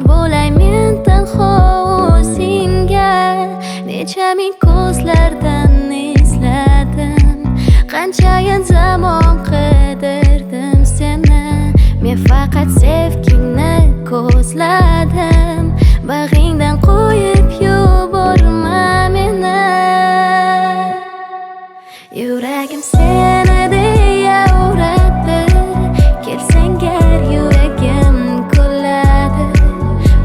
bo'lay men tanho o'zingga. Necha ming ko'zlardan izladim, qanchayin zamon qidirdim seni. Men faqat sevgingni ko'zladim, bag'ringdan qo'yib yuborma meni. Yuragim seni deya uradi, kelsang gar yuragim kuladi.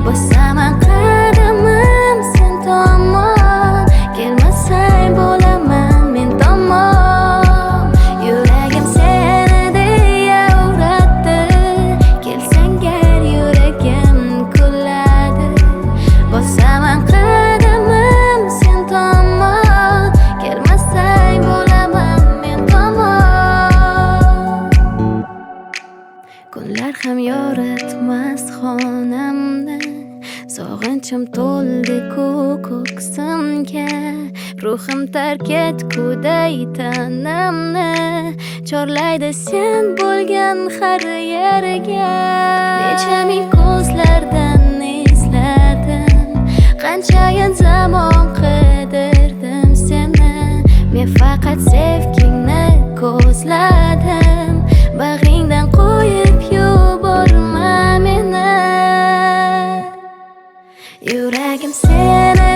Bosaman qadamim sen tomon, kelmasang bo'laman men tomon. Yuragim seni deya uradi, kelsang gar yuragim kuladi. Bosaman qadamim sen tomon, kelmasang bo'laman men tomon. Kunlar ham yoritmas xonamni, sog'inchim to'ldi-ku ko'ksimga. Ruhim tark etguday tanamni, chorlaydi sen bo'lgan har yerga. Necha ming ko'zlardan izladim, qanchayin zamon qidirdim seni. Men faqat sevgingni ko'zladim, bag'ringdan qo'yib yuborma meni. Yuragim seni